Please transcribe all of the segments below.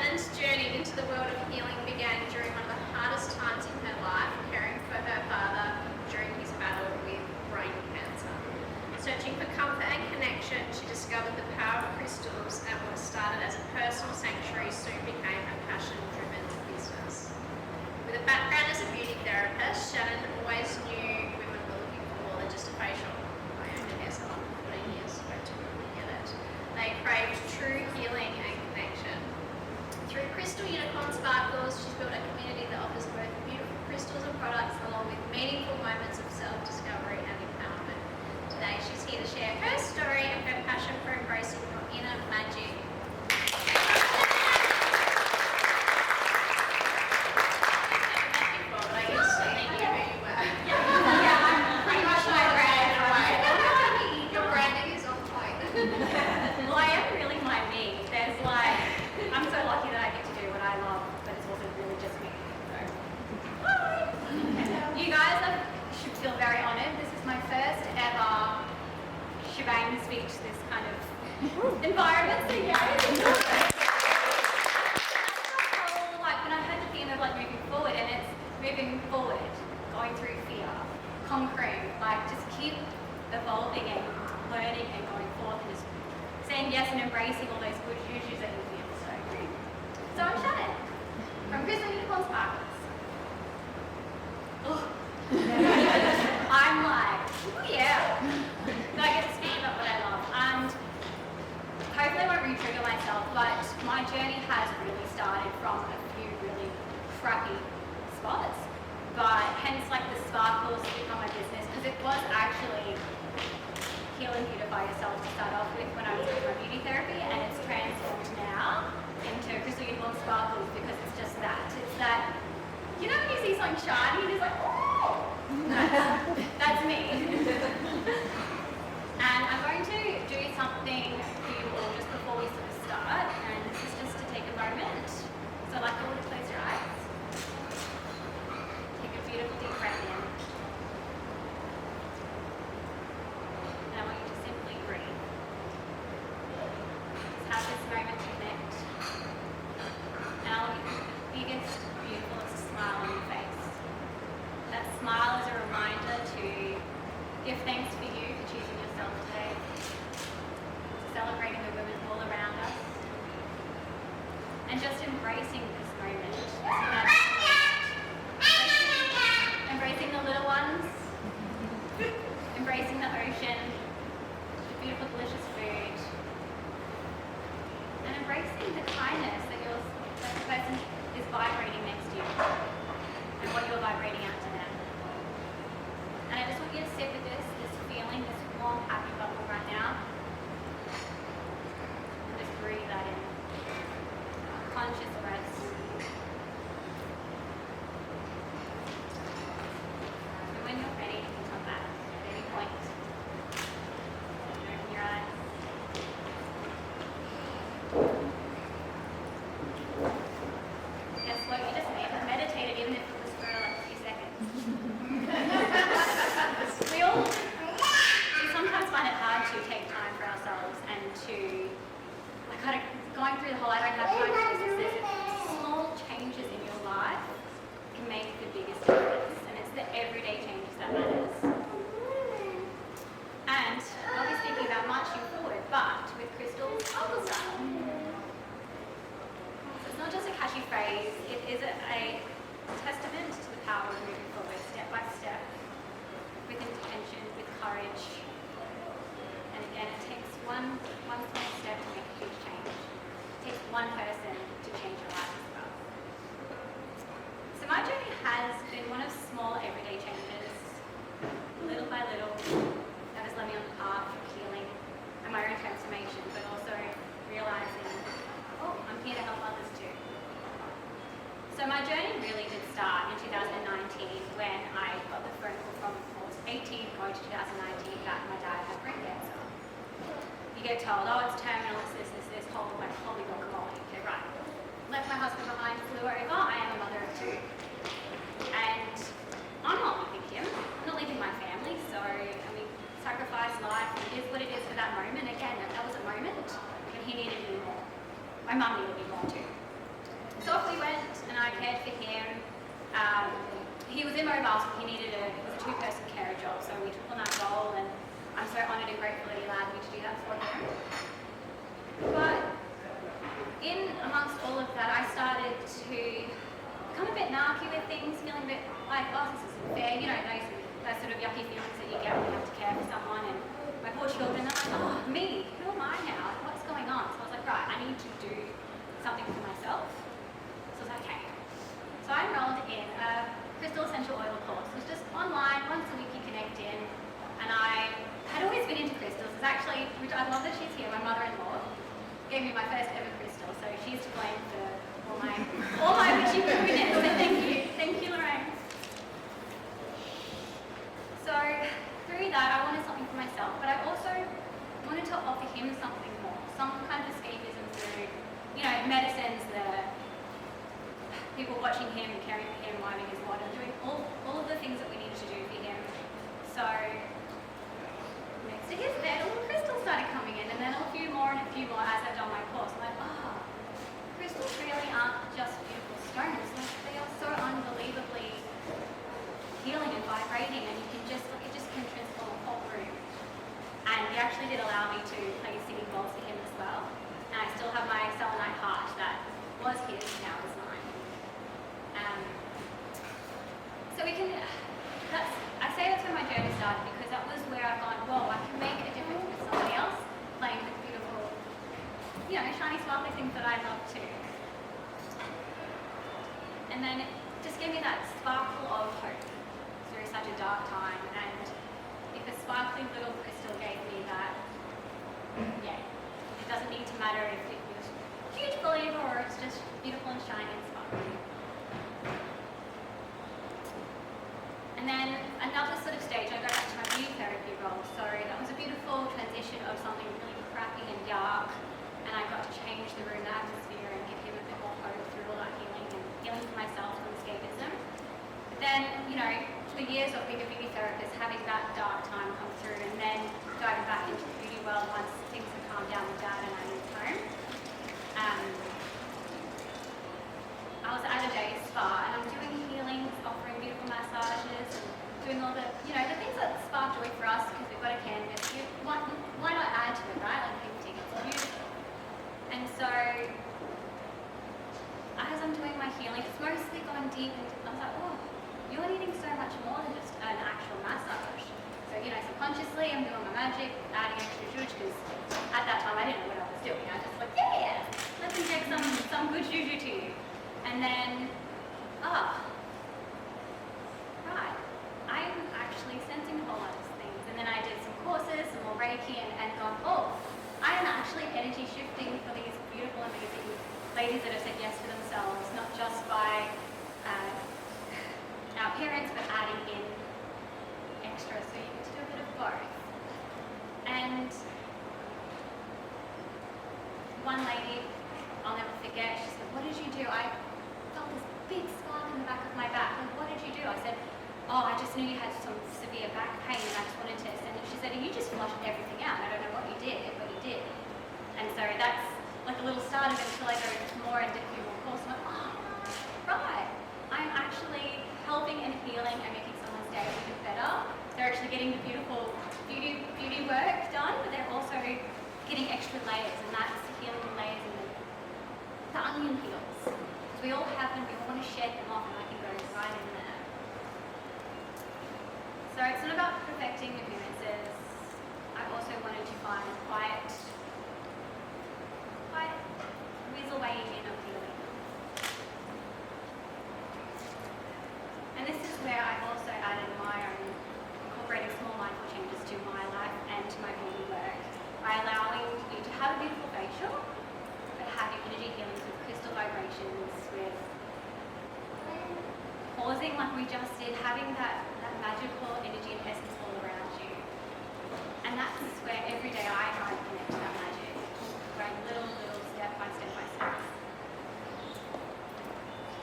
Shannon's journey into the world of healing began during one of the hardest times in her life, caring for her father during his battle with brain cancer. Searching for comfort and connection, she discovered the power of crystals, and what started as a personal sanctuary soon became a passion-driven business. With a background as a beauty therapist, Shannon always knew women were looking for more than just a facial. I owned a hair salon for 14 years, so I totally get it. They craved true healing and connection. Through Crystal Unicorn Sparkles, she's built a community that offers both beautiful crystals and products along with meaningful moments of self-discovery and empowerment. Today she's here to share her story and her passion for embracing your inner magic. Speech this kind of environment, so yeah. Like when I heard the theme of like moving forward, and it's moving forward, going through fear, conquering, like just keep evolving and learning and going forth and just saying yes and embracing all those good juices that you feel. So I'm Shannon from Crystal Unicorn Sparkles. I'm like, oh yeah. So I get to speak about what I love, and hopefully I won't re-trigger myself, but my journey has really started from a few really crappy spots, but hence like the sparkles to become my business, because it was actually heal and beautify yourself to start off with when I was doing my beauty therapy, and it's transformed now into Crystal Unicorn Sparkles because it's just that. It's that, you know when you see something shiny and it's like, oh, that's me. And I'm going to do something for you all just before we sort of start, and this is just to take a moment. So I'd like you all to close your eyes. Take a beautiful deep breath in. And I want you to simply breathe. Just have this moment to connect. And I want you to put the biggest, beautifulest smile on your face. That smile is a reminder to give thanks for you for choosing yourself today, celebrating the women all around us, and just embracing this moment, this magical moment. Embracing the little ones, embracing the ocean, the beautiful delicious food, and embracing the kindness that the person is vibrating next to you, and what you're vibrating out to them. And I just want you to sit with this feeling, this warm, happy bubble right now. And just breathe that in. Conscious breaths. And when you're ready, you can come back at any point. Open your eyes. Guess what? You just meditated, even if it was for like a few seconds. We sometimes find it hard to take time for ourselves and to, like, kind of going through the whole I don't have time for this. Small changes in your life can make the biggest difference, and it's the everyday changes that matters. And I'll be speaking about marching forward, but with crystals, sparkle style. So it's not just a catchy phrase, it is a testament to the power of moving forward step by step, with intention, with courage. And again, it takes one small step to make a huge change. It takes one person to change your life as well. So my journey has been one of small everyday changes, little by little, that has led me on the path of healing and my own transformation, but also realizing, oh, I'm here to help others too. So my journey really did start in 2019 when I got the phone call from 18 going to 2019 that my dad had brain cancer. You get told, oh, it's terminal, it's this whole like holy guacamole. Okay, right. Left my husband behind, flew over. I am a mother of two. And I'm not leaving him. I'm not leaving my family. So, I mean, sacrifice life is what it is for that moment. Again, that was a moment, but he needed me more. My mum needed me more too. So off we went, and I cared for him. He was in mobile, so it was a two-person carer job, so we took on that role, and I'm so honoured and grateful that he allowed me to do that for him. But in amongst all of that, I started to become a bit narky with things, feeling a bit like, oh, this isn't fair, you know, those sort of yucky feelings that you get when you have to care for someone, and my poor children, they're like, oh, me, who am I now? What's going on? So I was like, right, I need to do something for myself. So I was like, okay. So I enrolled in a crystal essential oil course. It was just online, once a week you connect in, and I had always been into crystals. It's actually, which I love that she's here, my mother-in-law gave me my first ever crystal, so she's to blame for all my witchy weirdness. So thank you, Lorraine. So through that, I wanted something for myself, but I also wanted to offer him something more, some kind of escapism through, you know, medicines, the people watching him and caring for him, wiping his water, doing all of the things that we needed to do for him. So next to his bed, all the crystals started coming in, and then a few more as I've done my course. I'm like, oh, crystals really aren't just beautiful stones. Like, they are so unbelievably healing and vibrating, and you can just, like, it just can transform a whole room. And he actually did allow me to play singing bowls for him as well. And I still have my selenite heart that was his, now is mine. So we can, I say that's where my journey started, because that was where I've gone, whoa, I can make a difference with somebody else, playing with beautiful, you know, shiny, sparkly things that I love too. And then it just gave me that sparkle of hope through such a dark time, and if a sparkling little crystal gave me that, yeah, it doesn't need to matter if it was a huge believer or it's just beautiful and shiny and sparkling. And then another sort of stage, I go back to my beauty therapy role. So that was a beautiful transition of something really crappy and dark, and I got to change the room atmosphere and give him a bit more hope through all that healing and healing for myself from escapism. But then, you know, the years of being a beauty therapist, having that dark time come through, and then diving back into the beauty world once things had calmed down with Dad and I moved home. I was at a day spa, and I'm doing healings, offering beautiful massages, and doing all the, you know, the things that spark joy for us, because we've got a canvas. Why not add to it, right? Like painting, it's beautiful. And so, as I'm doing my healing, it's mostly gone deep into, I was like, oh, you're needing so much more than just an actual massage. So, you know, subconsciously I'm doing my magic, adding extra juju, because at that time I didn't know what I was doing. I was just like, yeah, let's inject some good juju to you. And then, right, I'm actually sensing a whole lot of things. And then I did some courses, some more Reiki, and gone, oh, I am actually energy shifting for these beautiful, amazing ladies that have said yes to themselves, not just by our parents, but adding in extra, so you get to do a bit of both. And one lady, I'll never forget, she said, what did you do? I felt this big spark in the back of my back. Like, what did you do? I said, oh, I just knew you had some severe back pain, and I just wanted to send it. She said, you just flushed everything out. I don't know what you did, but you did. And so that's like a little start of it until I go more into a few more courses. I'm like, oh, right. I'm actually helping and healing and making someone's day a bit better. They're actually getting the beautiful beauty work done, but they're also getting extra layers, and that's healing layers and the onion peels. So we all have them, we all want to shed them off, and I can go right in there. So it's not about perfecting appearances. I also wanted to find quiet weasel way in of healing. And this is where I also added my own, incorporating small mindful changes to my life and to my beauty work by allowing you to have a beautiful facial, but having energy healings with crystal vibrations, with pausing like we just did, having that magical energy and essence all around you. And that's where every day I try to connect to that magic, going little step by step.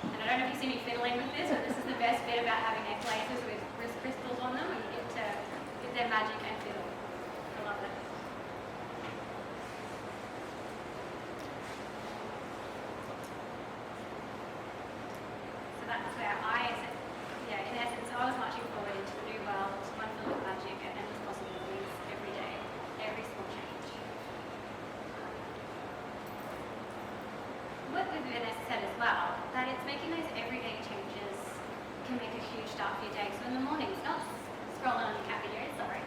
And I don't know if you see me fiddling with this, but this is the best bit about having necklaces with crystals on them, and you get to get their magic and fiddle. I love it. that's where in essence, I was marching forward into the new world, one filled with magic and endless possibilities every day, every small change. What Vanessa said as well, that it's making those everyday changes can make a huge start for your day. So in the mornings, not scrolling on your cat videos, sorry.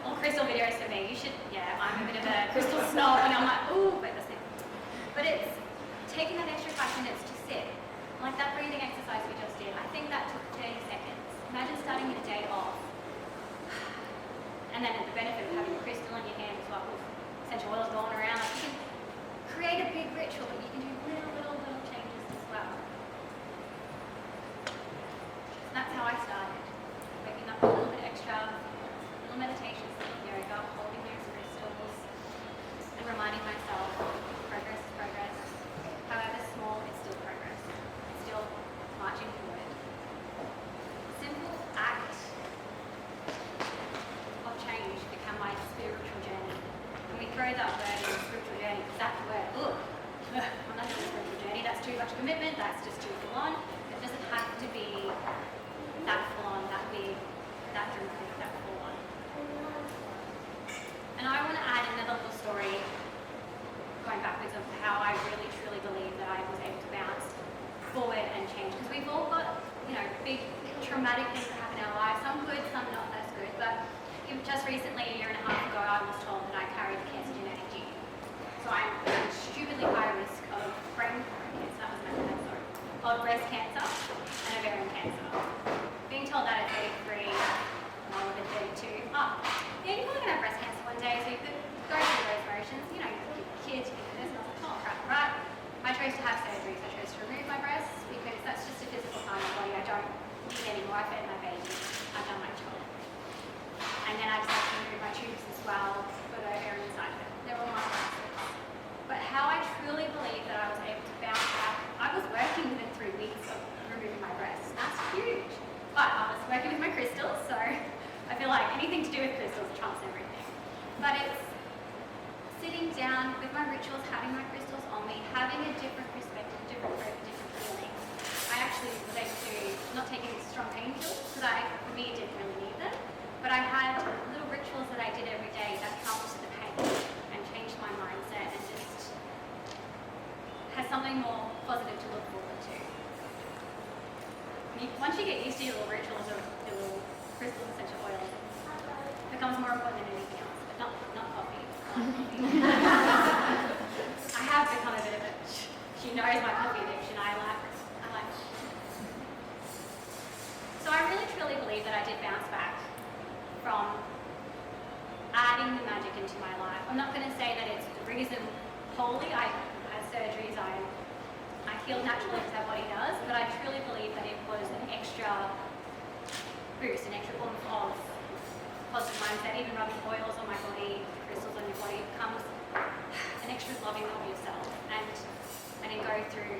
Or crystal videos for me. You should, I'm a bit of a crystal snob and I'm like, ooh, wait, listen. But it's taking that extra 5 minutes to sit. Like that breathing exercise we just did. I think that took 30 seconds. Imagine starting your day off. And then the benefit of having a crystal in your hand as well, with essential oils going around. Like you can create a big ritual, but you can do little changes as well. So that's how I started. Waking up a little bit extra, little meditations, little yoga, holding those crystals, and reminding myself progress is progress. However small, it's still progress. It's still marching forward. Simple act of change become my spiritual journey. And we throw that word in spiritual journey because that's the word, I'm not doing a spiritual journey, that's too much commitment, that's just too full on. It doesn't have to be that full on, that big, that dramatic, that full on. And I want to add another little story going backwards of how I really truly believe that I was able to bounce forward and change. Because we've all got, big traumatic things that happen in our lives, some good, some not as good. But just recently, a year and a half ago, I was told that I carried the cancer genetic gene. So I'm at stupidly high risk of of breast cancer and ovarian cancer. Being told that at 33, I would have been 32. You're probably going to have breast cancer one day, so you could go through those motions. You have kids, you can do this, and I was like, oh crap, right? I chose to have surgery, so I chose to remove my breasts because that's just a physical part of my body I don't need anymore. I fed my baby, I've done my job. And then I decided to remove my tubes as well for the ovarian side of it. They're all my breasts. But how I truly believe that I was able to bounce back, I was working within 3 weeks of removing my breasts. That's huge. But I was working with my crystals, so I feel like anything to do with crystals trumps everything. But it's sitting down with my rituals, having my crystals on me, having a different perspective, different grip, different feeling. I actually was able to not take any strong pain pills because for me, didn't really need them. But I had little rituals that I did every day that helped the pain and changed my mindset and just has something more positive to look forward to. Once you get used to your little rituals of your little crystal essential oils, it becomes more important than anything else, but not coffee. I have become a bit of a, she knows my coffee addiction, I like. So I really truly believe that I did bounce back from adding the magic into my life. I'm not going to say that it's the reason wholly. I had surgeries, I healed naturally as our body does, but I truly believe that it was an extra boost, an extra form of positive mindset. Even rubbing oils on my body, crystals on your body, becomes an extra loving of yourself. And I didn't go through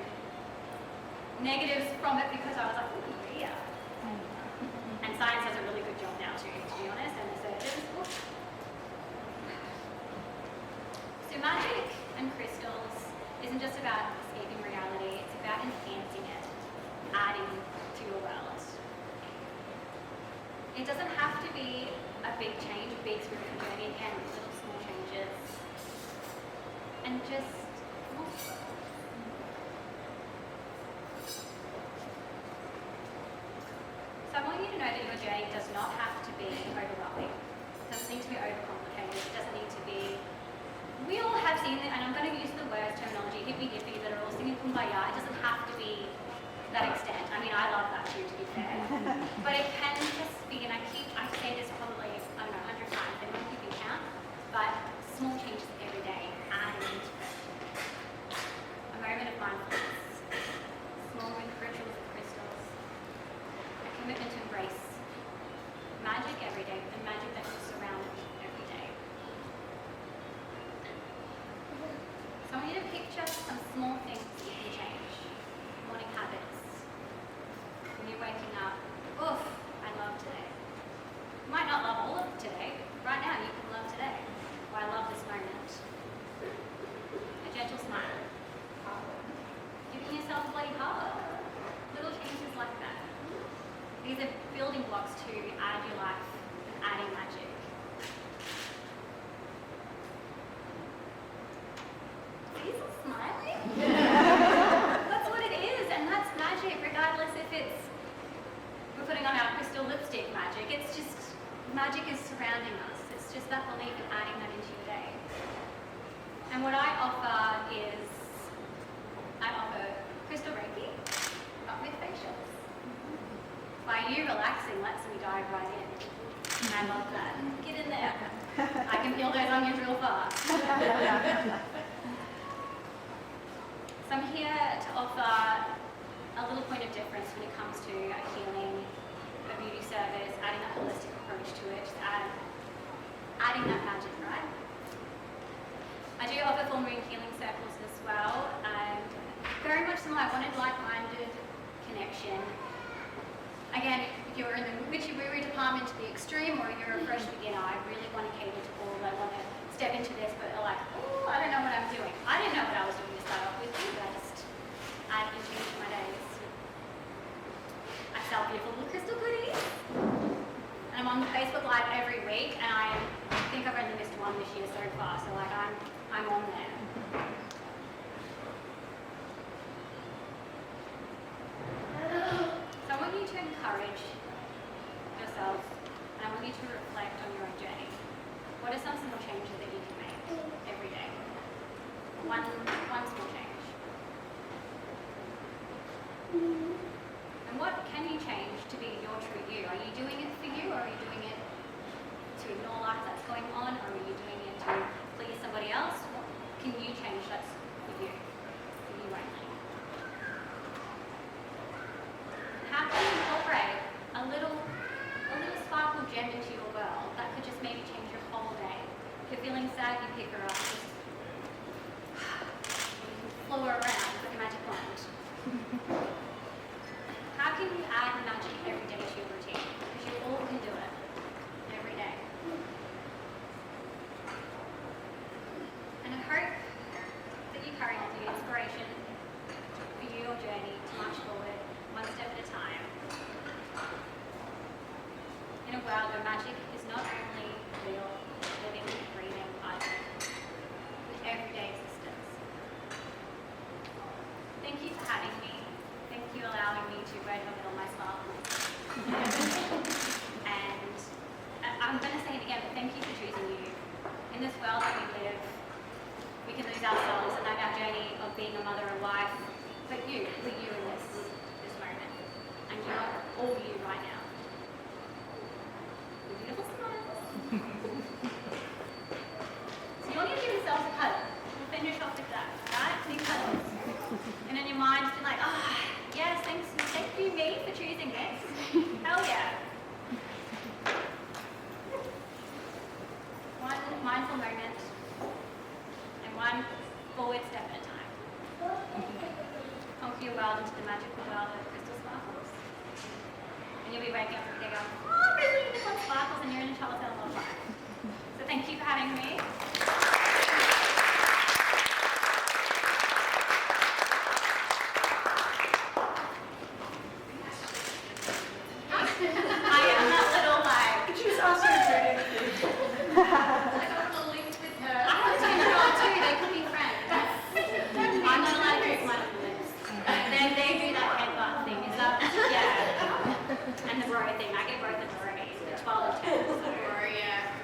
negatives from it because I was like, ooh, yeah. And science does a really good job now too, to be honest, and the surgeons. So magic and crystals isn't just about escaping reality, it's about enhancing it, adding to your world. It doesn't have to be a big change, a big spiritual journey, again, little small changes. And just So I want you to know that your journey does not have to be overwhelming. It doesn't need to be overcomplicated. It doesn't need to be. We all have seen it, and I'm going to use the word terminology, hippie that are all singing Kumbaya. It doesn't have to be that extent. I mean, I love that too, to be fair. But it can just be, and I say this probably, 100 times, I don't keep count, but small changes every day, adding into it. A moment of mindfulness, small rituals of crystals, a commitment to embrace magic every day, the magic that is surrounded me every day. So I want you to picture some small things that you can change. Morning habits. When you're waking up, I These are building blocks to add your life and adding magic. These are smiling? That's what it is, and that's magic, regardless if it's we're putting on our crystal lipstick magic. It's just, magic is surrounding us. It's just that belief in adding that into your day. And what I offer is, I offer crystal Reiki, but with facials. By you relaxing lets me dive right in. And I love that. Get in there. I can feel those onions real fast. So I'm here to offer a little point of difference when it comes to a healing, a beauty service, adding that holistic approach to it, just adding that magic, right? I do offer full moon healing circles as well, and very much similar. I wanted like-minded connection. Again, if you're in the witchy-woo department to the extreme, or you're a fresh beginner, I really want to cater to all. I want to step into this, but are like, oh, I don't know what I'm doing. I didn't know what I was doing to start off with, but I just add into each of my days. I sell beautiful little crystal goodies. And I'm on Facebook Live every week, and I think I've only missed one this year so far, so like I'm on there. So I want you to encourage yourself, and I want you to reflect on your own journey. What are some small changes that you can make every day? One small change. And what can you change to be your true you? Are you doing it for you, or are you doing it to ignore life that's going on, or are you doing it to please somebody else? What can you change that's for you only? How can you incorporate a little sparkle gem into your world that could just maybe change your whole day? If you're feeling sad, you pick her up, just flow her around with a magic wand. How can you add magic every day to your routine? Because you all can do it every day. And I hope that you carry on the inspiration for your journey to march forward one step at a time. In a world where magic is not only real, living, breathing, vibrant, with everyday existence. Thank you for having me. Thank you for allowing me to break up all my sparkles. And I'm going to say it again, but thank you for choosing you. In this world that we live, we can lose ourselves in our journey of being a mother and wife, but we're you in this moment. And you're all you right now. With beautiful smiles. So you all need to give yourselves a cuddle. We'll finish off with that, right? Big cuddles. And in your mind, just be like, yes, thank you, me, for choosing this. Hell yeah. One mindful moment and one forward step at a time. Conquer your world into the magical world of crystal sparkles. And you'll be waking up every day going, oh, crystal unicorn sparkles, and you're in a child's world of life. So thank you for having me.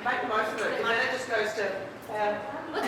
Make the most of it, because then it just goes to... Well,